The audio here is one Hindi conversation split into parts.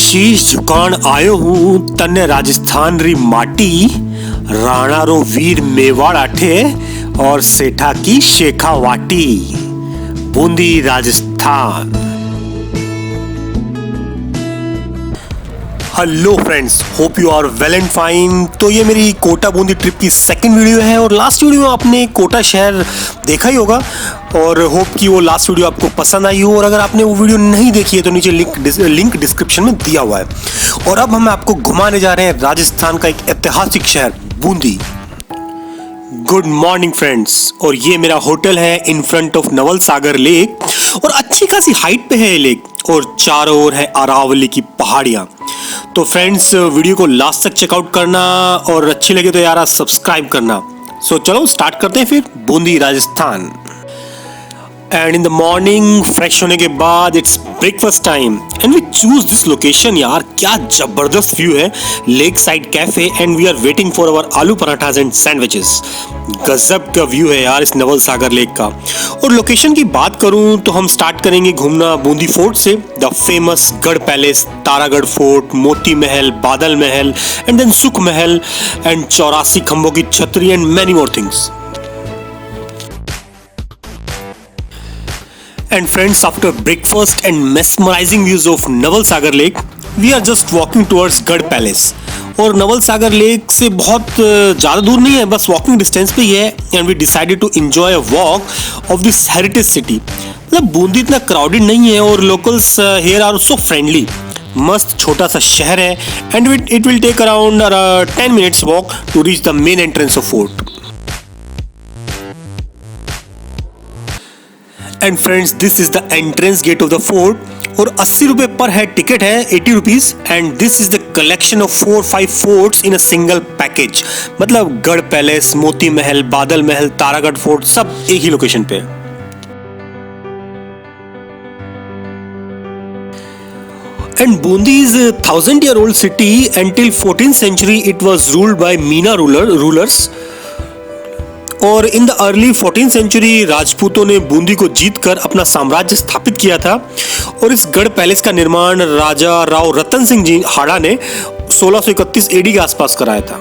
शीश झुकाण आयो हूँ तन्ने राजस्थान री माटी, राणा रो वीर मेवाड़ आठे और सेठा की शेखा वाटी, Bundi Rajasthan. Hello friends, hope you are well and fine. तो ये मेरी कोटा बूंदी ट्रिप की सेकंड वीडियो है और लास्ट वीडियो में आपने कोटा शहर देखा ही होगा और होप कि वो लास्ट वीडियो आपको पसंद आई हो। और अगर आपने वो वीडियो नहीं देखी है तो नीचे लिंक डिस्क्रिप्शन में दिया हुआ है। और अब हम आपको घुमाने जा रहे हैं राजस्थान का एक ऐतिहासिक शहर बूंदी। गुड मॉर्निंग फ्रेंड्स, और ये मेरा होटल है in front of Naval Sagar lake और अच्छी खासी हाइट पे है ये लेक और चारों ओर है अरावली की पहाड़ियां। तो फ्रेंड्स, वीडियो को लास्ट तक चेकआउट करना और अच्छी लगे तो यार सब्सक्राइब करना। सो चलो स्टार्ट करते हैं फिर Bundi Rajasthan. And in the morning fresh होने के बाद it's breakfast time and we choose this location. यार क्या जबरदस्त व्यू है, lake side cafe and we are waiting for our aloo parathas and sandwiches. गजब का व्यू है यार इस नवल सागर लेक का। और लोकेशन की बात करूं तो हम स्टार्ट करेंगे घूमना बूंदी फोर्ट से, द फेमस गढ़ पैलेस, तारागढ़ फोर्ट, मोती महल, बादल महल एंड देन सुख महल एंड 84 खंभों की छतरी and many more things. And friends, after breakfast and mesmerizing views of Naval Sagar Lake, we are just walking towards Garh Palace. और नवल सागर लेक से बहुत ज़्यादा दूर नहीं है, बस वॉकिंग डिस्टेंस पे ही है। And we decided to enjoy a walk of this heritage city. मतलब बूंदी इतना क्राउडेड नहीं है और locals here are so friendly. मस्त छोटा सा शहर है and it will take around 10 minutes walk to reach the main entrance of fort. And friends, this is the entrance gate of the fort और 80 रुपए पर हेड टिकट है, 80 rupees. And this is the collection of 4-5 forts in a single package. मतलब गढ़ पैलेस, मोती महल, बादल महल, तारागढ़ फोर्ट सब एक ही लोकेशन पे है। And Bundi is a 1000-year-old city. Until 14th century, it was ruled by Meena rulers. और in the early 14th century राजपूतों ने बूंदी को जीतकर अपना साम्राज्य स्थापित किया था। और इस गढ़ पैलेस का निर्माण राजा राव रतन सिंह जी हाड़ा ने 1631 एडी के आसपास कराया था।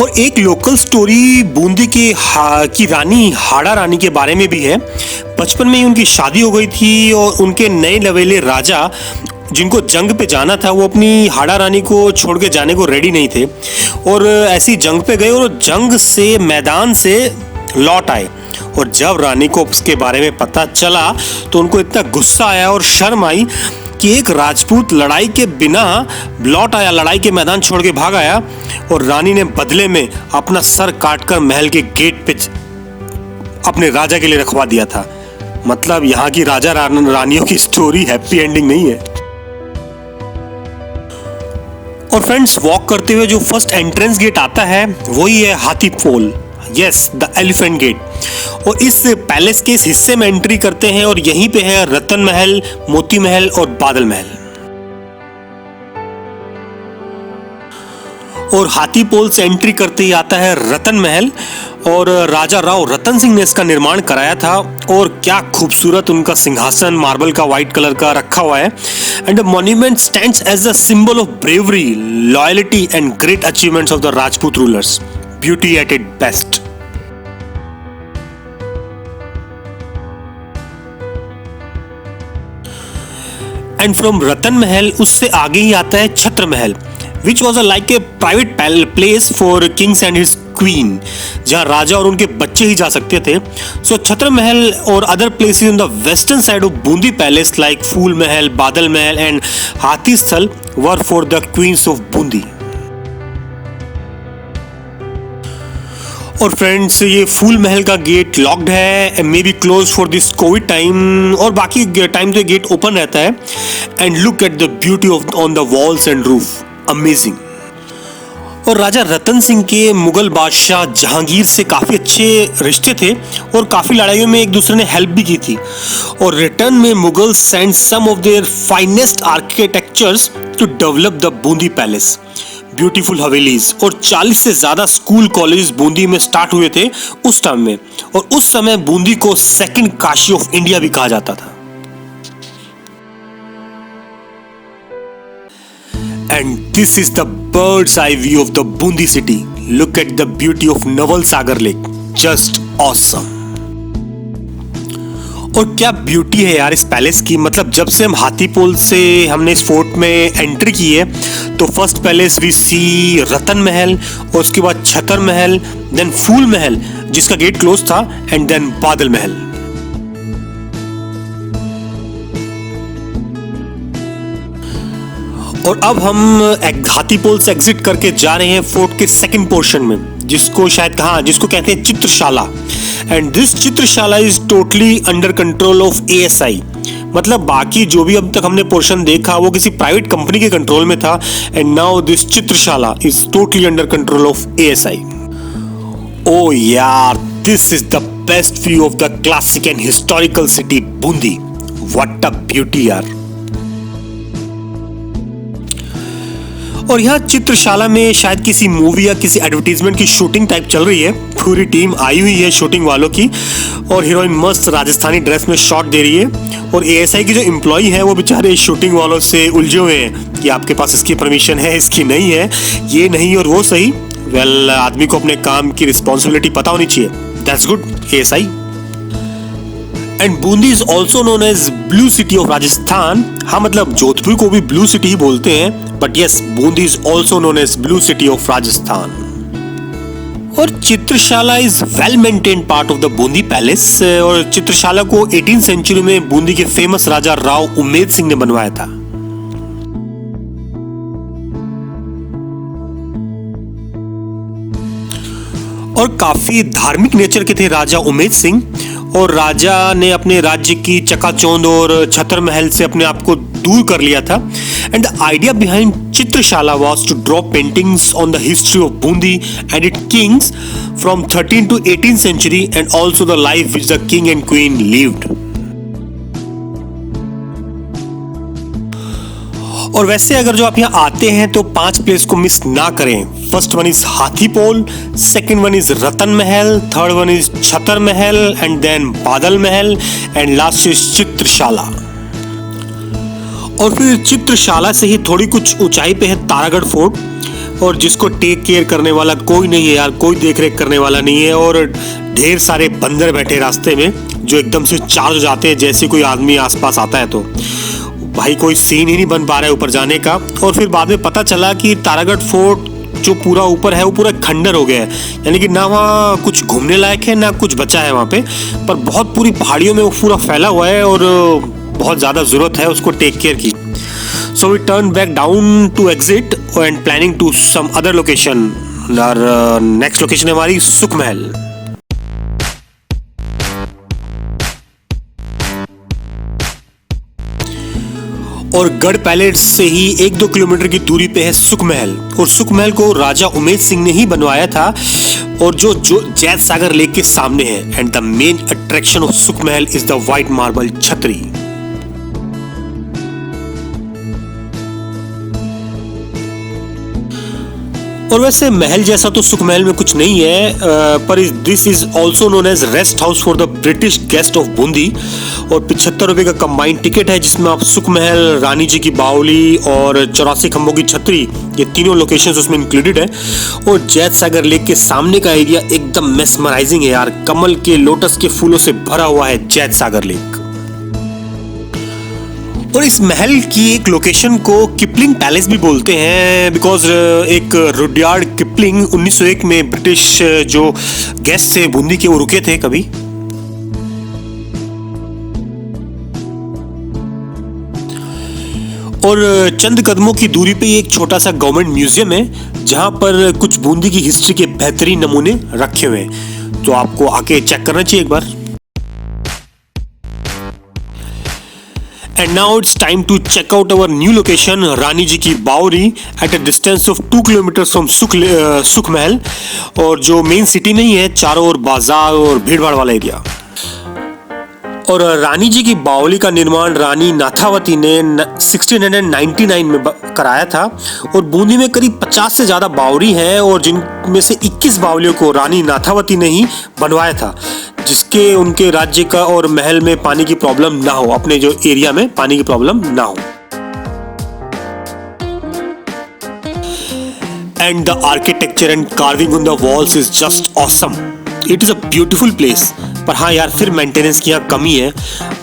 और एक लोकल स्टोरी बूंदी की रानी हाड़ा रानी के बारे में भी है। बचपन में ही उनकी शादी हो गई थी और उनके नए लवेले राजा जिनको जंग पे जाना था वो अपनी हाड़ा रानी को छोड़ के जाने को रेडी नहीं थे और ऐसी जंग पे गए और जंग से मैदान से लौट आए। और जब रानी को उसके बारे में पता चला तो उनको इतना गुस्सा आया और शर्म आई कि एक राजपूत लड़ाई के बिना लौट आया, लड़ाई के मैदान छोड़ के भाग आया और रानी ने बदले में अपना सर काटकर महल के गेट पे अपने राजा के लिए रखवा दिया था। मतलब यहाँ की राजा रानियों की स्टोरी हैप्पी एंडिंग नहीं है। और फ्रेंड्स, वॉक करते हुए जो फर्स्ट एंट्रेंस गेट आता है वही है हाथी पोल, यस द एलिफेंट गेट। और इस पैलेस के इस हिस्से में एंट्री करते हैं और यहीं पे है रतन महल, मोती महल और बादल महल। और हाथी पोल से एंट्री करते ही आता है रतन महल और राजा राव रतन सिंह ने इसका निर्माण कराया था। और क्या खूबसूरत उनका सिंहासन मार्बल का व्हाइट कलर का रखा हुआ है। And the monument stands as a symbol of bravery, loyalty and great achievements of the Rajput rulers. Beauty at it best. And from Ratan Mahal उससे आगे ही आता है छत्र महल, which was like a private place for kings and his queen, जहाँ राजा और उनके बच्चे ही जा सकते थे। So छत्र महल और other places on the western side of Bundi palace like फूल महल, बादल महल and हाथी स्थल were for the queens of Bundi. और फ्रेंड्स, ये फूल महल का गेट लॉक्ड है, may be close for this Covid time, और बाकी टाइम तो गेट ओपन रहता है। And look at the beauty of on the walls and roof, amazing. और राजा रतन सिंह के मुगल बादशाह जहांगीर से काफ़ी अच्छे रिश्ते थे और काफ़ी लड़ाइयों में एक दूसरे ने हेल्प भी की थी। और रिटर्न में Mughal send some of their finest architectures to develop the Bundi palace, beautiful havelis. और 40 से ज़्यादा स्कूल कॉलेज बूंदी में स्टार्ट हुए थे उस टाइम में। और उस समय बूंदी को सेकंड काशी ऑफ इंडिया भी कहा जाता था। And this is the bird's eye view of the Bundi city. Look at the beauty of Naval Sagar Lake. Just awesome. और क्या ब्यूटी है यार इस पैलेस की। मतलब जब से हम हाथीपोल से हमने इस फोर्ट में एंट्री की है तो फर्स्ट पैलेस वी सी रतन महल, और उसके बाद छतर महल, देन फूल महल जिसका गेट क्लोज था, एंड देन बादल महल। और अब हम हाथीपोल से एग्जिट करके जा रहे हैं फोर्ट के सेकंड पोर्शन में, जिसको कहते हैं Chitrashala. And this Chitrashala is totally under control of ASI। मतलब बाकी जो भी अब तक हमने पोर्शन देखा वो किसी प्राइवेट कंपनी के कंट्रोल में था, and now this Chitrashala is totally under control of ASI। Oh यार, this is the best view of the classic and historical city Bundi. What a beauty यार। और यहाँ चित्रशाला में शायद किसी मूवी या किसी एडवर्टीजमेंट की शूटिंग टाइप चल रही है। पूरी टीम आई हुई है शूटिंग वालों की, और हीरोइन मस्त राजस्थानी ड्रेस में शॉट दे रही है, और ASI की जो एम्प्लॉय है वो बेचारे शूटिंग वालों से उलझे हुए हैं कि आपके पास इसकी परमिशन है, इसकी नहीं है, ये नहीं और वो सही। वेल, आदमी को अपने काम की रिस्पॉन्सिबिलिटी पता होनी चाहिए। That's good ASI। And Bundi is also known as blue city of Rajasthan. हाँ, मतलब जोधपुर को भी ब्लू सिटी ही बोलते हैं, but yes, Bundi is also known as blue city of Rajasthan. और Chitrashala is well maintained part of the Bundi palace. और चित्रशाला को 18th सेंचुरी में बूंदी के फेमस राजा राव उमेद सिंह ने बनवाया था। और काफी धार्मिक नेचर के थे राजा उमेद सिंह, और राजा ने अपने राज्य की चकाचौंध और छतर महल से अपने आप को दूर कर लिया था। And the idea behind Chitrashala was to draw paintings on the history of Bundi and it kings from 13th to 18th century and also the life which the king and queen lived. और वैसे अगर जो आप यहाँ आते हैं तो 5 प्लेस को मिस ना करें। First one is Hathipol, second one is Ratan Mahal, third one is Chhatar Mahal, and then बादल महल, एंड लास्ट इज चित्रशाला। और फिर चित्रशाला से ही थोड़ी कुछ ऊंचाई पे है तारागढ़ फोर्ट, और जिसको टेक केयर करने वाला कोई नहीं है यार, कोई देख रेख करने वाला नहीं है, और ढेर सारे बंदर बैठे रास्ते में जो एकदम से चार्ज हो जाते हैं जैसे कोई आदमी आसपास आता है। तो भाई कोई सीन ही नहीं बन पा रहा है ऊपर जाने का। और फिर बाद में पता चला कि तारागढ़ फोर्ट जो पूरा ऊपर है वो पूरा खंडर हो गया है, यानी कि ना वहाँ कुछ घूमने लायक है ना कुछ बचा है वहाँ पे, पर बहुत पूरी पहाड़ियों में वो पूरा फैला हुआ है और बहुत ज़्यादा ज़रूरत है उसको टेक केयर की। So we turn back down to exit and planning to some other location. और नेक्स्ट लोकेशन है हमारी सुख महल। और गढ़ पैलेस से ही 1-2 किलोमीटर की दूरी पे है सुख महल, और सुख महल को राजा उमेद सिंह ने ही बनवाया था, और जो जैत सागर लेक के सामने है। And the main attraction of सुख महल इज द व्हाइट मार्बल छतरी। और वैसे महल जैसा तो सुख महल में कुछ नहीं है, पर this is also known as rest house for the British guest of Bundi. और 75 रुपए का कंबाइंड टिकट है जिसमें आप सुख महल, रानी जी की बावली और 84 खंभों की छतरी, ये तीनों लोकेशंस उसमें इंक्लूडेड है। और जैत सागर लेक के सामने का एरिया एकदम मेस्मराइजिंग है यार, कमल के लोटस के फूलों से भरा हुआ है जैत सागर लेक। और इस महल की एक लोकेशन को किपलिंग पैलेस भी बोलते हैं, बिकॉज एक रुडयार्ड किपलिंग 1901 में ब्रिटिश जो गेस्ट थे बूंदी के वो रुके थे कभी। और चंद कदमों की दूरी पे एक छोटा सा गवर्नमेंट म्यूजियम है जहां पर कुछ बूंदी की हिस्ट्री के बेहतरीन नमूने रखे हुए हैं, तो आपको आके चेक करना चाहिए एक बार। And now it's time to check out our new location, रानी जी की बावरी, at a distance of 2 kilometers from सुख महल, और जो मेन सिटी में ही है, चारों ओर बाजार और भीड़ भाड़ वाला एरिया। और रानी जी की बावली का निर्माण रानी नाथावती ने 1699 में कराया था, और बूंदी में करीब 50 से ज्यादा बावरी हैं, और जिनमें से 21 बावलियों को रानी नाथावती ने ही बनवाया था, जिसके उनके राज्य का और महल में पानी की प्रॉब्लम ना हो, अपने जो एरिया में पानी की प्रॉब्लम ना हो। and the architecture and carving on the walls is just awesome. It is a beautiful place. पर हाँ यार, फिर मेंटेनेंस की यहाँ कमी है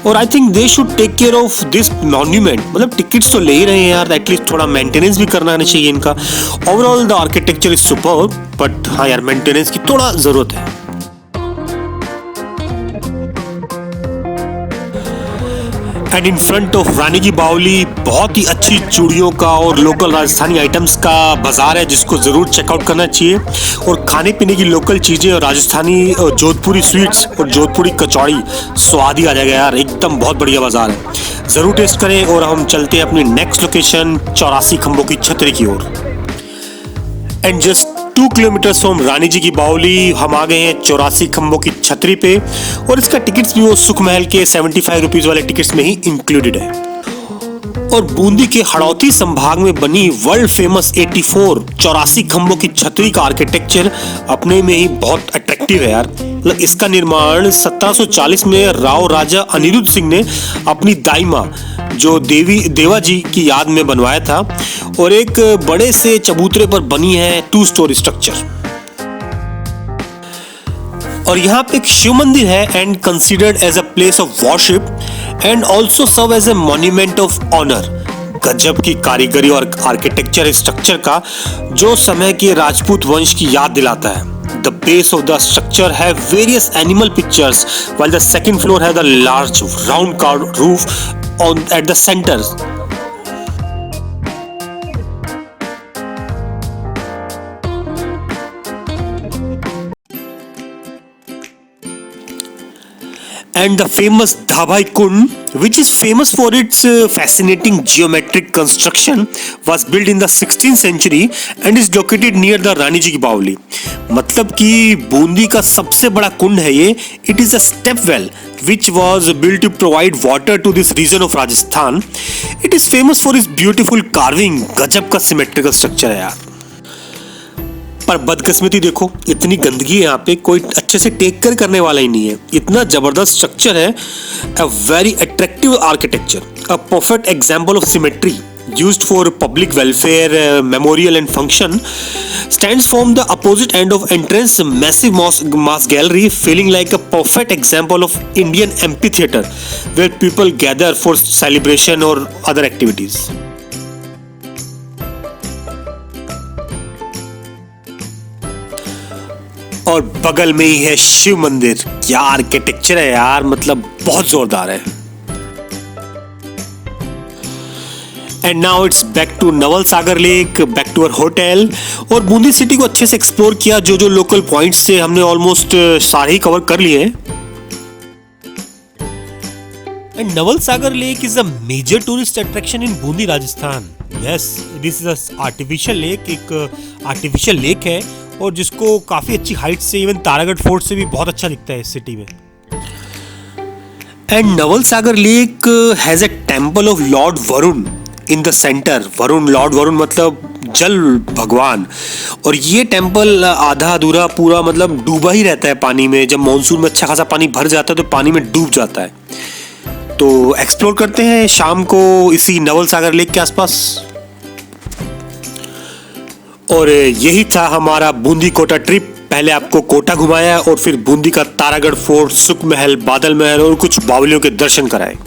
और I think they should take care of this monument. मतलब टिकट्स तो ले ही रहे हैं यार, एटलीस्ट थोड़ा मेंटेनेंस भी करना आना चाहिए इनका. Overall the architecture is superb, but हाँ यार, मेंटेनेंस की थोड़ा जरूरत है. एंड इन फ्रंट ऑफ रानी की बावली बहुत ही अच्छी चूड़ियों का और लोकल राजस्थानी आइटम्स का बाजार है, जिसको ज़रूर चेकआउट करना चाहिए. और खाने पीने की लोकल चीज़ें और राजस्थानी और जोधपुरी स्वीट्स और जोधपुरी कचौड़ी स्वाद ही आ जाएगा यार. एकदम बहुत बढ़िया बाजार है, ज़रूर टेस्ट करें. और हम चलते हैं अपनी नेक्स्ट लोकेशन 84 खंभों की छतरी की ओर. एंड जस्ट 2 किलोमीटर्स फ्रॉम रानी जी की बावली हम आ गए हैं 84 खंभों की छतरी पे. और इसका टिकट्स भी वो सुख महल के 75 रुपीज़ वाले टिकट्स में ही इंक्लूडेड है. और बूंदी के हड़ौती संभाग में बनी वर्ल्ड फेमस 84 खंभों की छतरी का आर्किटेक्चर अपने में ही बहुत अट्रैक्टिव है यार. मतलब इसका निर्माण 1740 में राव राजा अनिरुद्ध सिंह ने अपनी दाई माँ जो देवा जी की याद में बनवाया था. और एक बड़े से चबूतरे पर बनी है 2 स्टोरी स्ट्रक्चर. और यहाँ पे एक शिव मंदिर है and considered as a place of worship and also serve as a monument of honour. गजब की कारीगरी और आर्किटेक्चर स्ट्रक्चर का जो समय के राजपूत वंश की याद दिलाता है. The base of the structure have various animal pictures, while the second floor has a large round carved roof at the center. And the famous Dhabhai Kund, which is famous for its fascinating geometric construction, was built in the 16th century and is located near the Rani Ji की बावली. मतलब कि बूंदी का सबसे बड़ा कुंड है ये. It is a step well which was built to provide water to this region of Rajasthan. It is famous for its beautiful carving. गजब का symmetrical structure है यार. पर बदकिस्मती देखो, इतनी गंदगी है यहाँ पे, कोई अच्छे से टेक केयर करने वाला ही नहीं है. इतना जबरदस्त स्ट्रक्चर है. A very attractive architecture, a perfect example of symmetry used for public welfare, memorial and function, stands from the opposite end of entrance massive mass gallery, feeling like a perfect example of Indian amphitheater where people gather for celebration or other activities. और बगल में ही है शिव मंदिर. क्या आर्किटेक्चर है यार, मतलब बहुत जोरदार है. And now it's back to Naval Sagar lake, back to our hotel. और बूंदी सिटी को अच्छे से एक्सप्लोर किया. जो लोकल पॉइंट्स थे हमने ऑलमोस्ट सारे ही कवर कर लिए हैं. And Naval Sagar lake is a major tourist attraction in Bundi Rajasthan. Yes, this is a artificial lake. एक आर्टिफिशियल लेक है और जिसको काफी अच्छी हाइट से, इवन तारागढ़ फोर्ट से भी बहुत अच्छा दिखता है इस सिटी में. And Naval Sagar lake has a temple of Lord Varun in the centre. Lord Varun मतलब जल भगवान. और ये टेम्पल आधा अधूरा पूरा मतलब डूबा ही रहता है पानी में. जब मॉनसून में अच्छा खासा पानी भर जाता है तो पानी में डूब जाता है. तो एक्सप्लोर करते हैं शाम को इसी नवल सागर लेक के आसपास. और यही था हमारा बूंदी कोटा ट्रिप. पहले आपको कोटा घुमाया और फिर बूंदी का तारागढ़ फोर्ट, सुख महल, बादल महल और कुछ बावलियों के दर्शन कराए.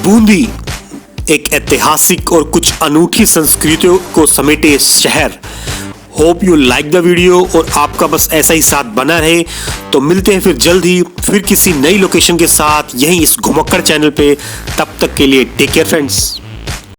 बूंदी एक ऐतिहासिक और कुछ अनूठी संस्कृतियों को समेटे शहर. Hope you like the video और आपका बस ऐसा ही साथ बना रहे. तो मिलते हैं फिर जल्द ही, फिर किसी नई लोकेशन के साथ यहीं इस घुमक्कड़ चैनल पे. तब तक के लिए टेक केयर फ्रेंड्स.